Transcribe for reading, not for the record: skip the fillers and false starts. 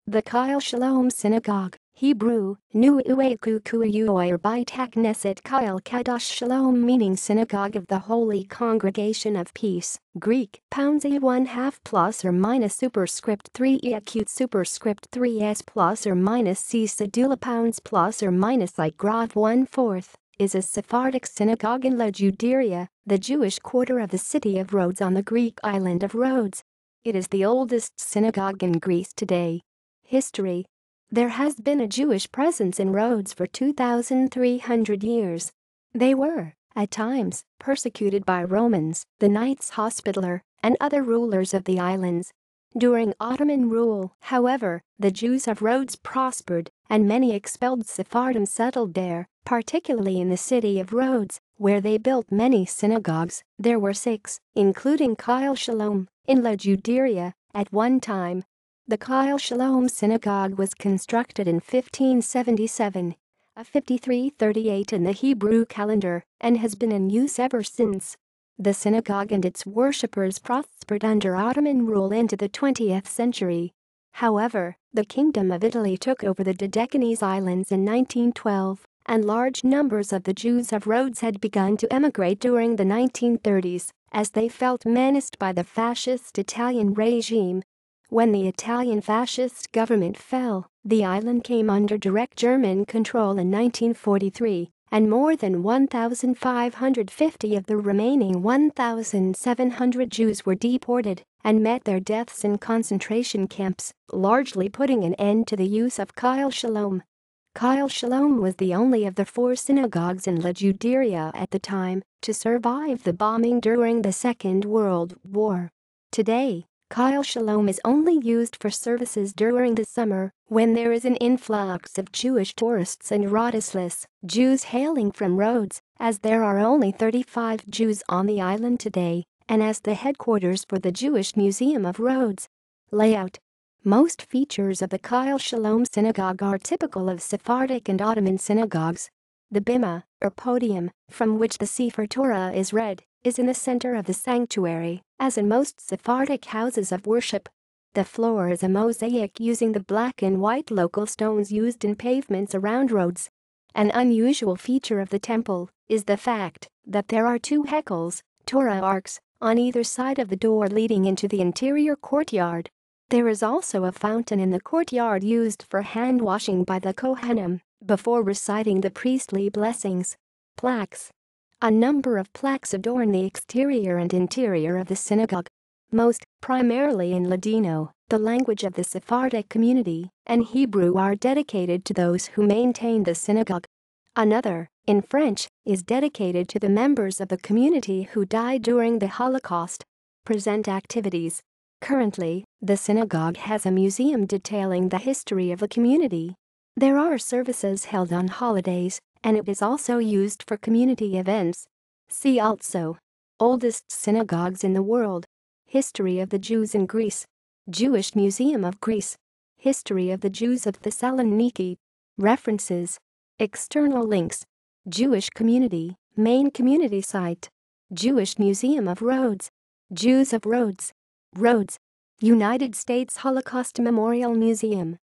The Kahal Shalom Synagogue, Hebrew, Nu Uekukuyoy or Beit HaKnesset Kahal Kadosh Shalom meaning Synagogue of the Holy Congregation of Peace, Greek, #1 half plus or minus superscript 3 e acute superscript 3s plus or minus c cedula pounds plus or minus like grave 1/4, is a Sephardic synagogue in La Juderia, the Jewish quarter of the city of Rhodes on the Greek island of Rhodes. It is the oldest synagogue in Greece today. History. There has been a Jewish presence in Rhodes for 2,300 years. They were, at times, persecuted by Romans, the Knights Hospitaller, and other rulers of the islands. During Ottoman rule, however, the Jews of Rhodes prospered, and many expelled Sephardim settled there, particularly in the city of Rhodes, where they built many synagogues. There were 6, including Kahal Shalom, in La Juderia, at one time. The Kahal Shalom Synagogue was constructed in 1577, a 5338 in the Hebrew calendar, and has been in use ever since. The synagogue and its worshippers prospered under Ottoman rule into the 20th century. However, the Kingdom of Italy took over the Deccanese Islands in 1912, and large numbers of the Jews of Rhodes had begun to emigrate during the 1930s, as they felt menaced by the fascist Italian regime. When the Italian fascist government fell, the island came under direct German control in 1943, and more than 1,550 of the remaining 1,700 Jews were deported and met their deaths in concentration camps, largely putting an end to the use of Kahal Shalom. Kahal Shalom was the only of the 4 synagogues in La Juderia at the time to survive the bombing during the Second World War. Today, Kahal Shalom is only used for services during the summer, when there is an influx of Jewish tourists and Rhodesless Jews hailing from Rhodes, as there are only 35 Jews on the island today, and as the headquarters for the Jewish Museum of Rhodes. Layout. Most features of the Kahal Shalom Synagogue are typical of Sephardic and Ottoman synagogues. The bima, or podium, from which the Sefer Torah is read, is in the center of the sanctuary, as in most Sephardic houses of worship. The floor is a mosaic using the black and white local stones used in pavements around Rhodes. An unusual feature of the temple is the fact that there are 2 hekels, Torah arcs, on either side of the door leading into the interior courtyard. There is also a fountain in the courtyard used for hand washing by the Kohanim before reciting the priestly blessings. Plaques. A number of plaques adorn the exterior and interior of the synagogue. Most, primarily in Ladino, the language of the Sephardic community, and Hebrew are dedicated to those who maintain the synagogue. Another, in French, is dedicated to the members of the community who died during the Holocaust. Present activities. Currently, the synagogue has a museum detailing the history of the community. There are services held on holidays, and it is also used for community events. See also: Oldest synagogues in the world, History of the Jews in Greece, Jewish Museum of Greece, History of the Jews of Thessaloniki. References. External links. Jewish community, main community site. Jewish Museum of Rhodes. Jews of Rhodes. Rhodes, United States Holocaust Memorial Museum.